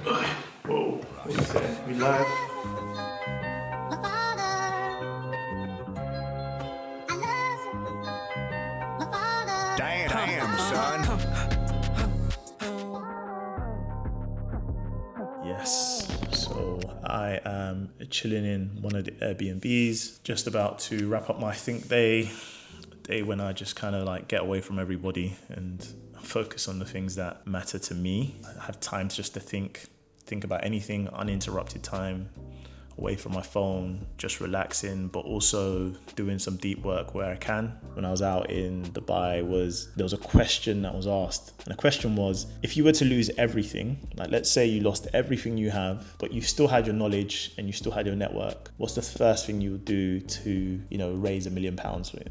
Whoa, what is that? We live? Damn, son. Yes. So I am chilling in one of the Airbnbs, just about to wrap up my think day when I just kind of like get away from everybody and focus on the things that matter to me. I have time just to think about anything, uninterrupted time, away from my phone, just relaxing, but also doing some deep work where I can. When I was out in Dubai, there was a question that was asked. And the question was, if you were to lose everything, like let's say you lost everything you have, but you still had your knowledge and you still had your network, what's the first thing you would do to, raise £1 million,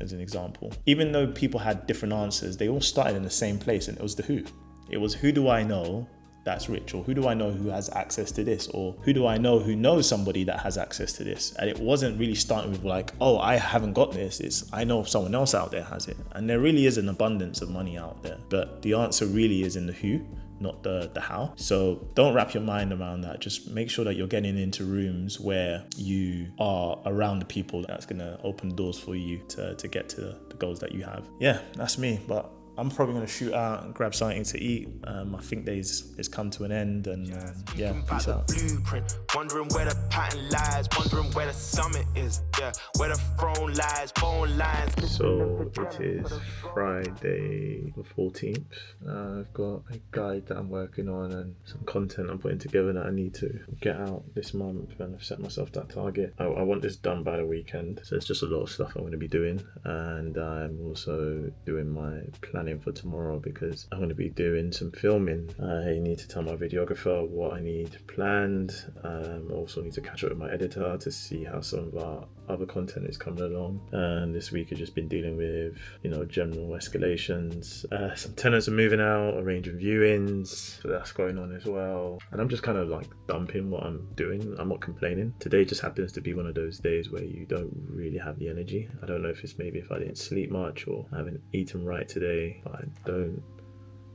as an example? Even though people had different answers, they all started in the same place, and it was the who. It was, who do I know that's rich, or who do I know who has access to this, or who do I know who knows somebody that has access to this? And it wasn't really starting with like, oh, I haven't got this. It's, I know someone else out there has it. And there really is an abundance of money out there, but the answer really is in the who, not the how. So don't wrap your mind around that. Just make sure that you're getting into rooms where you are around the people that's gonna open doors for you to get to the goals that you have. Yeah, that's me. But I'm probably going to shoot out and grab something to eat. I think days has come to an end, and peace out. Blueprint, wondering where the pattern lies, wondering where the summit is, where the throne lies, bone lines. So it is Friday the 14th. I've got a guide that I'm working on and some content I'm putting together that I need to get out this month, and I've set myself that target. I want this done by the weekend, so it's just a lot of stuff I'm going to be doing, and I'm also doing my planning for tomorrow because I'm going to be doing some filming. I need to tell my videographer what I need planned. I also need to catch up with my editor to see how some of our other content is coming along. And this week I've just been dealing with, general escalations. Some tenants are moving out, arranging viewings, so that's going on as well. And I'm just kind of like dumping what I'm doing. I'm not complaining. Today just happens to be one of those days where you don't really have the energy. I don't know if it's maybe if I didn't sleep much or I haven't eaten right today, but I don't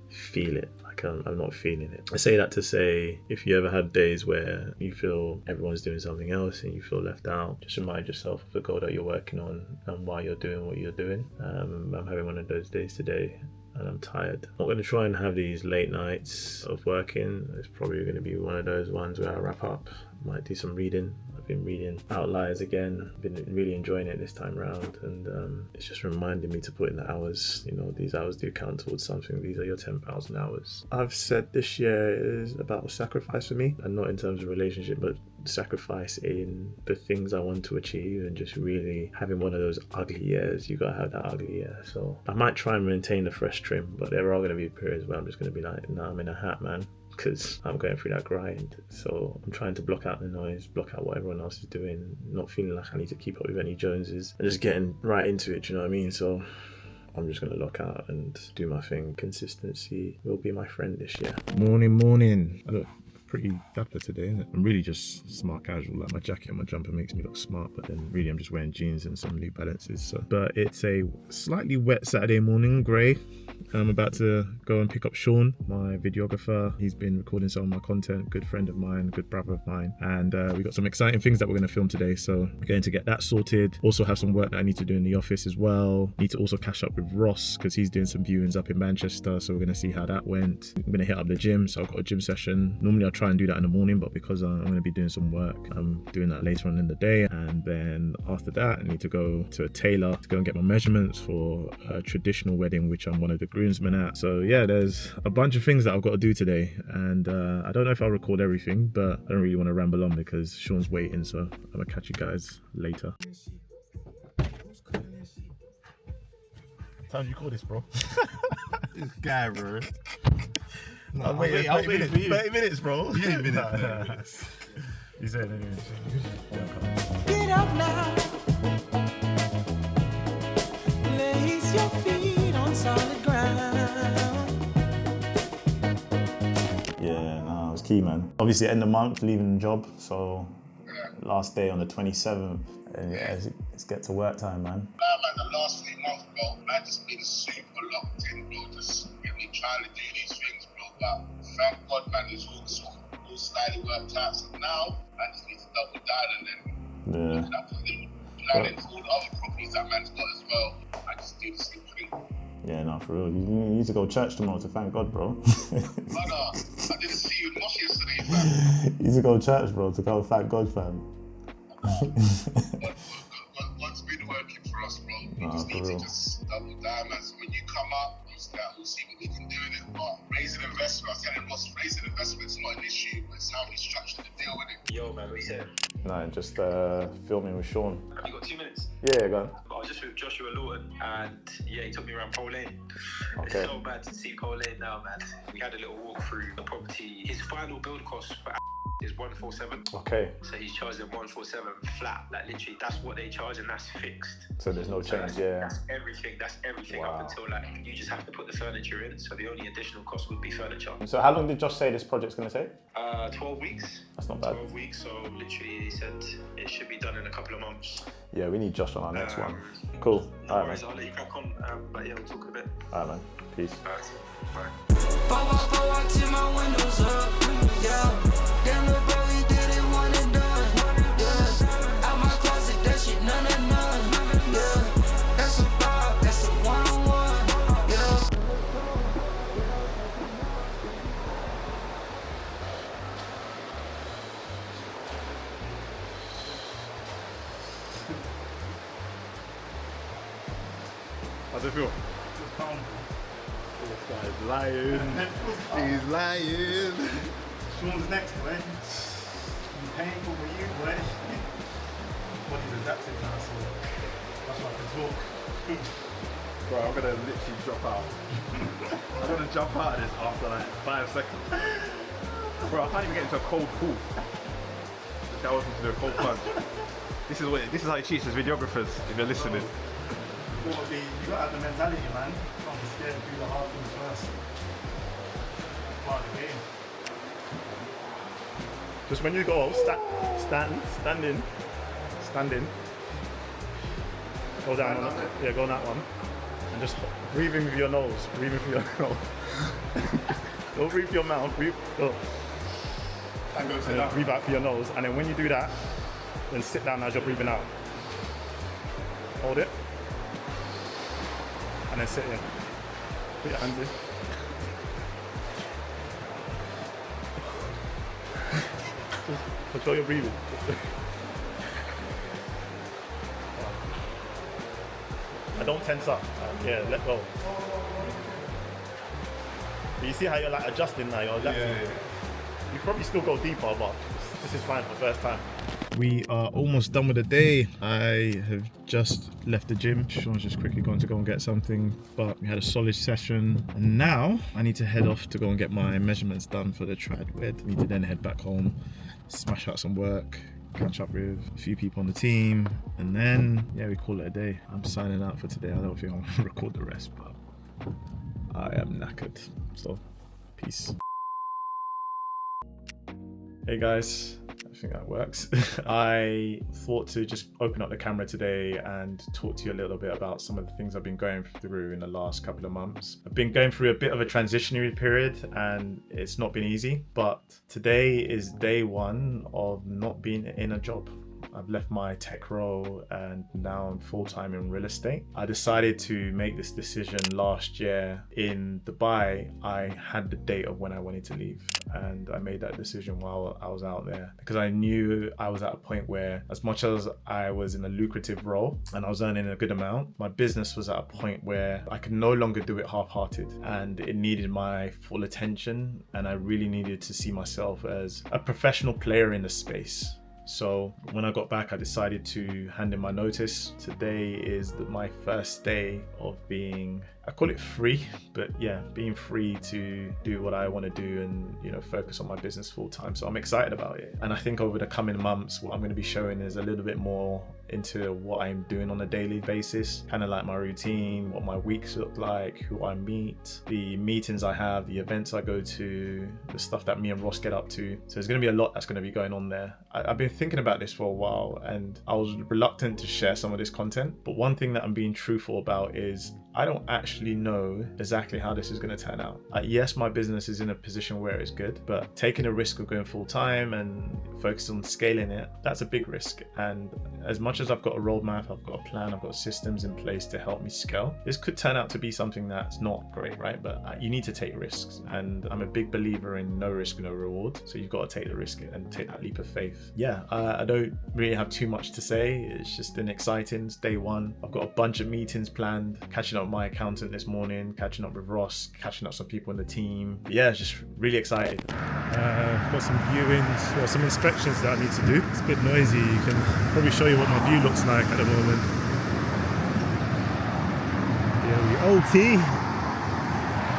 feel it. Like I'm not feeling it. I say that to say, if you ever had days where you feel everyone's doing something else and you feel left out, just remind yourself of the goal that you're working on and why you're doing what you're doing. I'm having one of those days today, and I'm tired. I'm not going to try and have these late nights of working. It's probably going to be one of those ones where I wrap up, might do some reading. I've been reading Outliers again. I've been really enjoying it this time round, and it's just reminding me to put in the hours. These hours do count towards something. These are your 10,000 hours. I've said this year is about sacrifice for me, and not in terms of relationship, but sacrifice in the things I want to achieve, and just really having one of those ugly years. You gotta have that ugly year. So I might try and maintain the fresh trim, but there are going to be periods where I'm just going to be like, nah, I'm in a hat, man, because I'm going through that grind. So I'm trying to block out the noise, block out what everyone else is doing, not feeling like I need to keep up with any Joneses, and just getting right into it, you know what I mean? So I'm just going to lock out and do my thing. Consistency will be my friend this year. Morning. I look pretty dapper today, isn't it? I'm really just smart casual. Like my jacket and my jumper makes me look smart, but then really I'm just wearing jeans and some New Balances. So, but it's a slightly wet Saturday morning, grey. I'm about to go and pick up Sean, my videographer. He's been recording some of my content, good friend of mine, good brother of mine. And we got some exciting things that we're going to film today. So we're going to get that sorted. Also have some work that I need to do in the office as well. Need to also catch up with Ross because he's doing some viewings up in Manchester. So we're going to see how that went. I'm going to hit up the gym. So I've got a gym session. Normally I'll try and do that in the morning, but because I'm going to be doing some work, I'm doing that later on in the day. And then after that, I need to go to a tailor to go and get my measurements for a traditional wedding, which I'm one of the groomsmen at. So yeah, there's a bunch of things that I've got to do today, and I don't know if I'll record everything, but I don't really want to ramble on because Sean's waiting, so I'm gonna catch you guys later. Time you call this, bro? This guy, bro. No, I was waiting for you. 30 minutes, bro. You ain't been at 30 minutes. You said anyway. Get up now. Place your feet on solid ground. Yeah, no, it was key, man. Obviously, end of month, leaving the job, so last day on the 27th. And yeah, it's get to work time, man. Nah, man, the last 3 months, bro, man, just been super locked in, bro. Just really trying to do these things, bro. But thank God, man, it's all slightly worked out. So now I just need to double down and then Yeah. look at planning for all the other properties that man's got as well. I just do the same thing. Yeah, no, for real. You need to go to church tomorrow to thank God, bro. Brother, I didn't see you in mosque yesterday, fam. You need to go to church, bro, to go thank God, fam. God's been working for us, bro. We Nah, just for need to real. just double down, man. So when you come up, we'll see what we can do with it. But raising investment, I was telling Ross, raising investment's not an issue, but it's how we structure the deal with it. Yo, man, what you saying? No, just filming with Sean. You got 2 minutes? Yeah, go on. I was just with Joshua Lawton, and yeah, he took me around Pole Lane. Okay. It's so bad to see Pole Lane now, man. We had a little walk through the property. His final build cost for is 147. Okay, So he's charging 147 flat. Like literally, that's what they charge, and that's fixed. so there's no So change, yeah. That's everything. That's everything Wow. up until like you just have to put the furniture in. So the only additional cost would be furniture. So how long did Josh say this project's going to take? 12 weeks. That's not bad. 12 weeks. So literally, he said it should be done in a couple of months. Yeah, we need Josh on our next one. Cool. No Alright, worries, man. I'll let you crack on. But yeah, we'll talk in a bit. Alright, man. Peace. Alright, bye. Fall out till my windows up. Yeah. Damn, little bro, he did it one and done. Yeah. Out my closet, that shit none of none. Yeah. That's a vibe, that's a one-on-one. Yeah. How's it feel? This guy's lying. He's lying. Sean's next, boy. I'm painful for you, boy. Body's adapted now, so that's why I can talk. Bro, I'm gonna literally drop out. I'm gonna jump out of this after like 5 seconds. Bro, I can't even get into a cold pool. This guy wants me to do a cold plunge. This is how he cheats his videographers, if you're listening. You gotta have the mentality, man. Can't be scared to do the hard things first. Part of the game. Just when you go, stand in. Go down on that. Yeah, go on that one. And just breathe in with your nose. Breathe in through your nose. Don't breathe through your mouth. Breathe. Go. And go And sit then down. breathe out through your nose. And then when you do that, then sit down as you're breathing out. Hold it. And then sit in. Put your hands in. Control your breathing. I don't tense up. Yeah, let go. But you see how you're like adjusting now, you're adapting. Yeah. You probably still go deeper, but this is fine for the first time. We are almost done with the day. I have just left the gym. Sean's just quickly gone to go and get something, but we had a solid session. And now I need to head off to go and get my measurements done for the trad wed. I need to then head back home, smash out some work, catch up with a few people on the team, and then, yeah, we call it a day. I'm signing out for today. I don't think I'll record the rest, but I am knackered. So, peace. Hey guys, I think that works. I thought to just open up the camera today and talk to you a little bit about some of the things I've been going through in the last couple of months. I've been going through a bit of a transitionary period and it's not been easy, but today is day one of not being in a job. I've left my tech role and now I'm full-time in real estate. I decided to make this decision last year in Dubai. I had the date of when I wanted to leave and I made that decision while I was out there because I knew I was at a point where, as much as I was in a lucrative role and I was earning a good amount, my business was at a point where I could no longer do it half-hearted and it needed my full attention, and I really needed to see myself as a professional player in the space. So when I got back, I decided to hand in my notice. Today is my first day of being, I call it free, but yeah, being free to do what I want to do and, you know, focus on my business full time. So I'm excited about it. And I think over the coming months, what I'm going to be showing is a little bit more into what I'm doing on a daily basis, kind of like my routine, what my weeks look like, who I meet, the meetings I have, the events I go to, the stuff that me and Ross get up to. So there's going to be a lot that's going to be going on there. I've been thinking about this for a while and I was reluctant to share some of this content, but one thing that I'm being truthful about is I don't actually know exactly how this is going to turn out. Yes, my business is in a position where it's good, but taking a risk of going full time and focus on scaling it, that's a big risk. And as much as I've got a roadmap, I've got a plan, I've got systems in place to help me scale, this could turn out to be something that's not great, right? But you need to take risks. And I'm a big believer in no risk, no reward. So you've got to take the risk and take that leap of faith. Yeah, I don't really have too much to say. It's just an exciting day one. I've got a bunch of meetings planned, catching up with my accountant this morning, catching up with Ross, catching up with some people in the team. But yeah, just really excited. Got some viewings or some inspections that I need to do. It's a bit noisy. You can probably show you what my view looks like at the moment. Yeah, we OT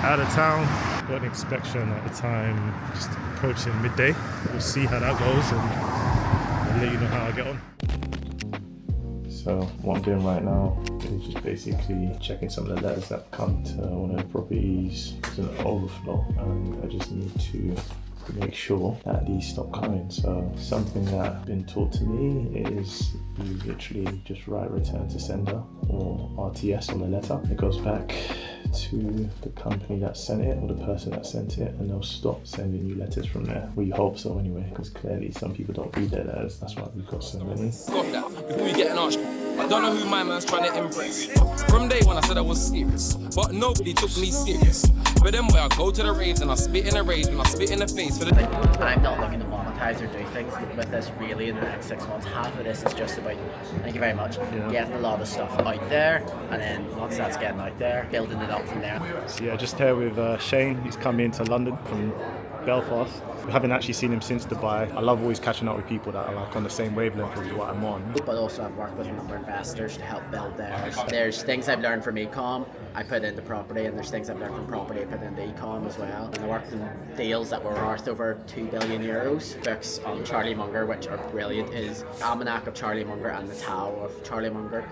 out of town. Got an inspection at the time, just approaching midday. We'll see how that goes and I'll let you know how I get on. So what I'm doing right now is just basically checking some of the letters that come to one of the properties. It's an overflow and I just need to make sure that these stop coming. So something that's been taught to me is you literally just write return to sender or RTS on the letter. It goes back to the company that sent it or the person that sent it, and they'll stop sending you letters from there. We hope so anyway, because clearly some people don't read their letters. That's why we've got so many. Got that before you get an arch. I don't know who my man's trying to impress. From day one I said I was serious, but nobody took me serious. But then I go to the raids and I spit in the rage and I spit in the face for the... I'm not looking to monetize or do things with this really in the next 6 months. Half of this is just about, thank you very much, getting a lot of stuff out there, and then once that's getting out there, building it up from there. So yeah, just here with Shane. He's come into London from Belfast. We haven't actually seen him since Dubai. I love always catching up with people that are like on the same wavelength as what I'm on. But also I've worked with a number of investors to help build theirs. There's things I've learned from ecom I put into property, and there's things I've learned from property I put into ecom as well. And I worked in deals that were worth over €2 billion. Books on Charlie Munger, which are brilliant, is Almanac of Charlie Munger and The Tao of Charlie Munger,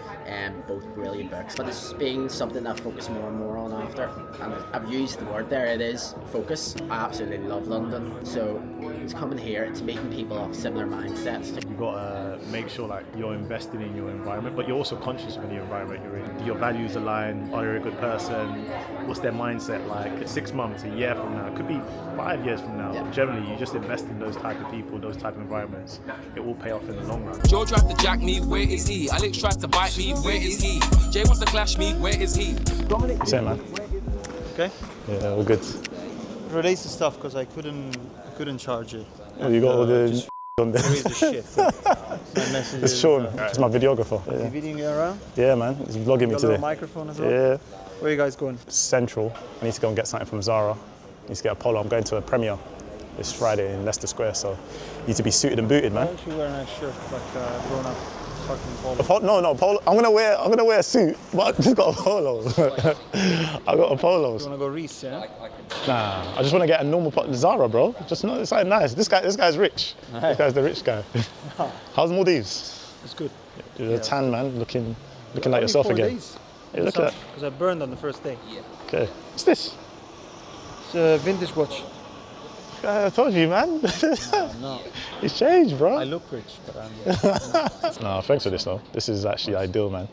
both brilliant books. But it's been something I've focused more and more on after. And I've used the word there, it is focus. I absolutely love London. So it's coming here, it's meeting people of similar mindsets. You've got to make sure like you're investing in your environment, but you're also conscious of the environment you're in. Do your values align? Are you a good person? What's their mindset like? 6 months, a year from now, it could be 5 years from now. Yeah. Generally, you just invest in those type of people, those type of environments. It will pay off in the long run. Joe tried to jack me, where is he? Alex tried to bite me, where is he? Jay wants to clash me, where is he? You say, man? Okay. Yeah, all good. Release the stuff because I couldn't charge it. Oh, you got all the on there. Erase the shit. It's Sean. It's my videographer. Is he videoing you around? Yeah, man. He's vlogging me Got a today. little microphone as well? Yeah. Where are you guys going? Central. I need to go and get something from Zara. I need to get a polo. I'm going to a premiere this Friday in Leicester Square, so you need to be suited and booted, Why man. don't you wear a nice shirt like grown up fucking polo? No, polo. I'm gonna wear a suit, but I just got a polo. I got a polo. You want to go Reese, yeah? Nah, I just want to get a normal Zara, bro. Just not something nice. This guy's rich. This guy's the rich guy. How's Maldives? It's good. You're a tan man, looking like yourself again. Hey, look at that. Because I burned on the first day. Okay. What's this? It's a vintage watch. I told you, man. No. It's changed, bro. I look rich, but I'm... No, thanks for this though. This is actually ideal, man.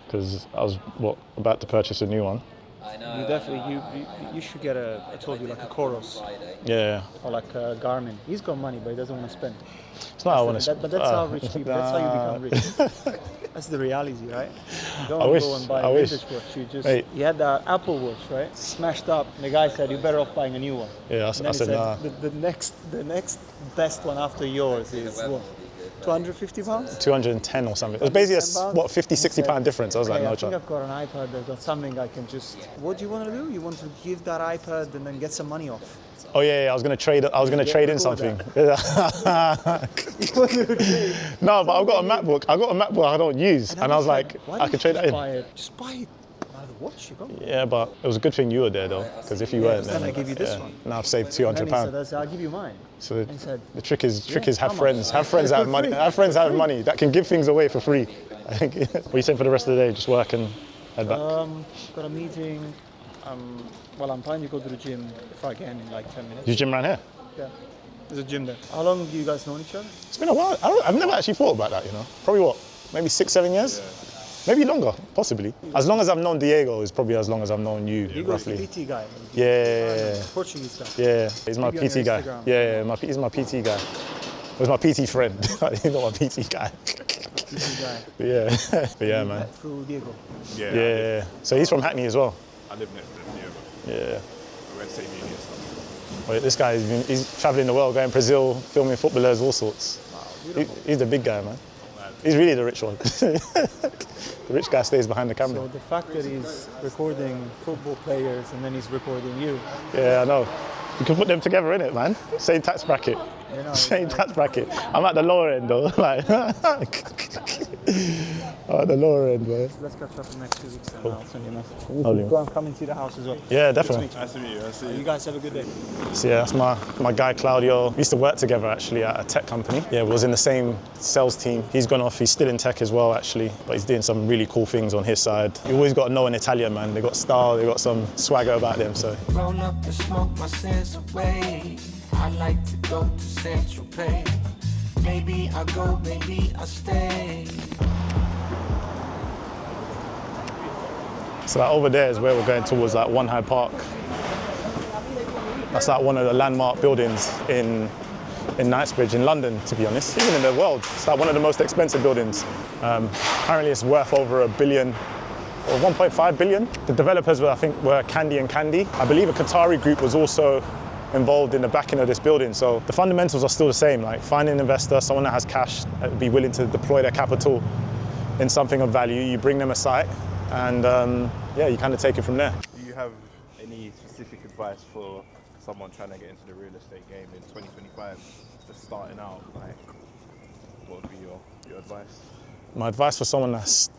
Because I was about to purchase a new one. You definitely, you should get I told you, like a Koros. Yeah. Or like a Garmin. He's got money, but he doesn't want to spend. It's not how I want to. But that's how rich people, that's how you become rich. That's the reality, right? You don't go and buy a vintage watch. You just, you had the Apple Watch, right? Smashed up. And the guy said, you're better off buying a new one. Yeah, I said, nah. The next best one after yours is what? £250? 210 or something. It was basically a 50, 60 pound difference. I was like, no I think chance. I've got an iPad. I've got something I can just. What do you want to do? You want to give that iPad and then get some money off? Oh yeah, I was gonna trade. I was gonna trade in something. No, but I've got a MacBook. I don't use, and I was like, I could trade that in. Just buy it. The watch you got. Yeah, but it was a good thing you were there though, because if you weren't, then I give you this one. Now I've saved £200. He said, I'll give you mine. So said, the trick is have friends that have money. Have friends that have money that can give things away for free. I think. What are you saying for the rest of the day? Just work and head back. Got a meeting. I'm planning to go to the gym if I can in like 10 minutes. You gym around here? Yeah. There's a gym there. How long do you guys know each other? It's been a while. I've never actually thought about that. Probably maybe 6, 7 years. Maybe longer, possibly. As long as I've known Diego is probably as long as I've known you, roughly. Diego's PT guy. Yeah. Portuguese guy. Yeah, he's my Maybe on PT your guy. Instagram. Yeah, he's my PT guy. He's my PT friend. He's not my PT guy. PT guy. Yeah, but yeah, man. Through Diego. Yeah. So he's from Hackney as well. I live next to him, Yeah. We went to same uni and stuff. Well, this guy, he's traveling the world, going to Brazil, filming footballers, all sorts. Wow, He's the big guy, man. He's really the rich one. The rich guy stays behind the camera. So the fact that he's recording football players and then he's recording you. Yeah, I know. You can put them together, innit, man? Same tax bracket. You know, Same tax bracket. I'm at the lower end, though. Like, I'm at the lower end, man. Let's catch up in the next 2 weeks and I'll send you a message. Lovely. Go and come and see the house as well. Yeah, definitely. Nice to meet you. Nice to meet you. You guys have a good day. So yeah, that's my guy Claudio. We used to work together actually at a tech company. Yeah, we was in the same sales team. He's gone off, he's still in tech as well actually, but he's doing some really cool things on his side. You always got to know an Italian, man. They got style, they got some swagger about them, so. Roll up and smoke my sins away. I like to go to Central Pay. Maybe I go, maybe I stay. So that over there is where we're going towards, like One Hyde Park. That's like one of the landmark buildings in Knightsbridge in London, to be honest. Even in the world, it's like one of the most expensive buildings. Apparently it's worth over $1 billion or 1.5 billion. The developers were Candy and Candy. I believe a Qatari group was also involved in the backing of this building. So the fundamentals are still the same, like find an investor, someone that has cash, that would be willing to deploy their capital in something of value. You bring them a site and yeah, you kind of take it from there. Do you have any specific advice for someone trying to get into the real estate game in 2025, just starting out? Like, what would be your advice? My advice for someone that's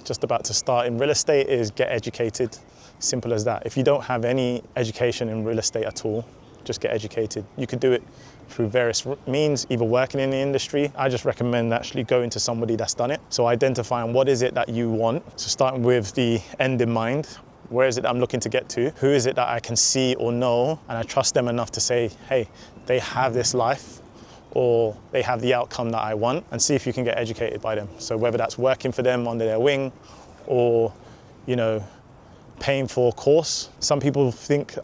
just about to start in real estate is get educated. Simple as that. If you don't have any education in real estate at all, just get educated. You could do it through various means, either working in the industry. I just recommend actually going to somebody that's done it. So identifying what is it that you want. So starting with the end in mind. Where is it that I'm looking to get to? Who is it that I can see or know and I trust them enough to say, hey, they have this life or they have the outcome that I want, and see if you can get educated by them. So whether that's working for them under their wing or, you know, paying for a course. Some people think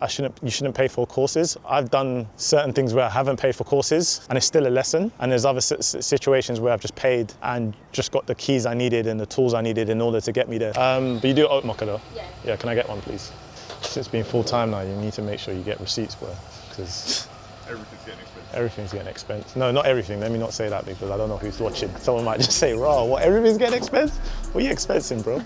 you shouldn't pay for courses. I've done certain things where I haven't paid for courses and it's still a lesson. And there's other situations where I've just paid and just got the keys I needed and the tools I needed in order to get me there. But you do oat mocha though? Yeah. Yeah, can I get one please? Since being full time now, you need to make sure you get receipts, bro, because everything's getting expensive. Everything's getting expensive. No, not everything. Let me not say that because I don't know who's watching. Someone might just say, raw, what, everything's getting expensive? What are you expensing, bro?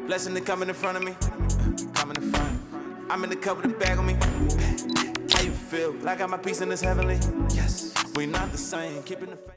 Blessing to coming in front of me, coming in front. I'm in the cup with a bag on me. How you feel? Like I got my piece in this heavenly? Yes. We not the same, keeping the faith.